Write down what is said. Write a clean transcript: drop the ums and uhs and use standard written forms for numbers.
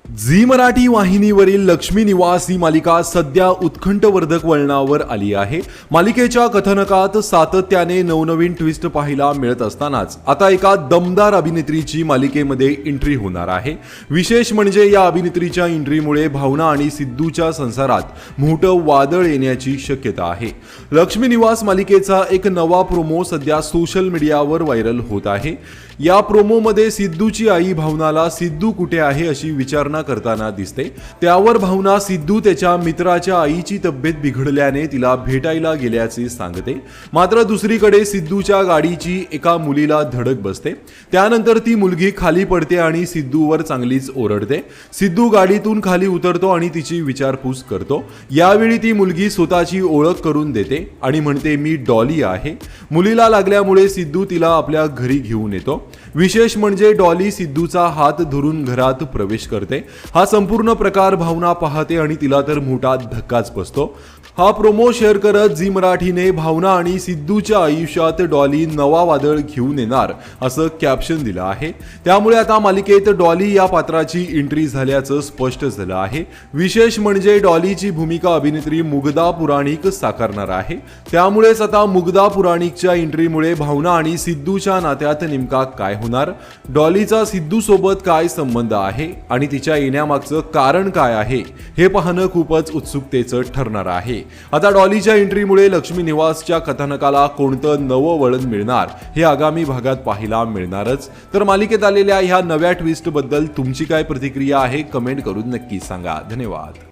Zee Marathi वाहिनीवरील लक्ष्मी निवास ही मालिका सध्या उत्कंठवर्धक वळणावर आली आहे। मालिकेच्या कथानकात सातत्याने नवनवीन ट्विस्ट पाहायला मिळत असतानाच आता एका दमदार अभिनेत्रीची मालिकेमध्ये एंट्री होणार आहे। विशेष म्हणजे या अभिनेत्रीच्या एंट्रीमुळे भावना आणि सिद्धूच्या संसारात मोठं वादळ येण्याची शक्यता आहे। लक्ष्मी निवास मालिकेचा एक नवा प्रोमो सध्या सोशल मीडियावर व्हायरल होत आहे। या प्रोमोमध्ये सिद्धूची आई भावनाला सिद्धू कुठे आहे अशी विचारणा करताना दिसते। त्यावर भावना सिद्धू त्याच्या मित्राच्या आईची तब्येत बिघडल्याने तिला भेटायला गेल्याचे सांगते। मात्र दुसरीकडे सिद्धूच्या गाडीची एका मुलीला धडक बसते। त्यानंतर ती मुलगी खाली पडते आणि सिद्धूवर चांगलीच ओरडते। सिद्धू गाडीतून खाली उतरतो आणि तिची विचारपूस करतो। यावेळी ती मुलगी स्वतःची ओळख करून देते आणि म्हणते मी डॉली आहे। मुलीला लागल्यामुळे सिद्धू तिला आपल्या घरी घेऊन येतो। विशेष म्हणजे डॉली सिद्धूचा हात धरून घरात प्रवेश करते। हा संपूर्ण प्रकार भावना पाहते आणि तिला तर मोठा धक्काच बसतो। हा प्रोमो शेअर करत झी मराठीने भावना आणि सिद्धूच्या आयुष्यात डॉली नवा वादळ घेऊन येणार असं कॅप्शन दिलं आहे। त्यामुळे आता मालिकेत डॉली या पात्राची एंट्री झाल्याचं स्पष्ट झालं आहे। विशेष म्हणजे डॉलीची भूमिका अभिनेत्री मुग्धा पुराणिक साकारणार आहे। त्यामुळेच आता मुग्धा पुराणिकच्या एंट्रीमुळे भावना आणि सिद्धूच्या नात्यात नेमका काय होणार, डॉलीचा सिद्धू सोबत काय संबंध आहे आणि तिच्या येण्यामागचं कारण काय आहे हे पाहणं खूपच उत्सुकतेचं ठरणार आहे। आता डॉलीच्या एंट्रीमुळे लक्ष्मी निवासच्या कथानकाला कोणतं नवं वळण मिळणार हे आगामी भागात पाहायला मिळणारच। तर मालिकेत आलेल्या ह्या नव्या ट्विस्ट बद्दल तुमची काय प्रतिक्रिया आहे कमेंट करून नक्की सांगा। धन्यवाद।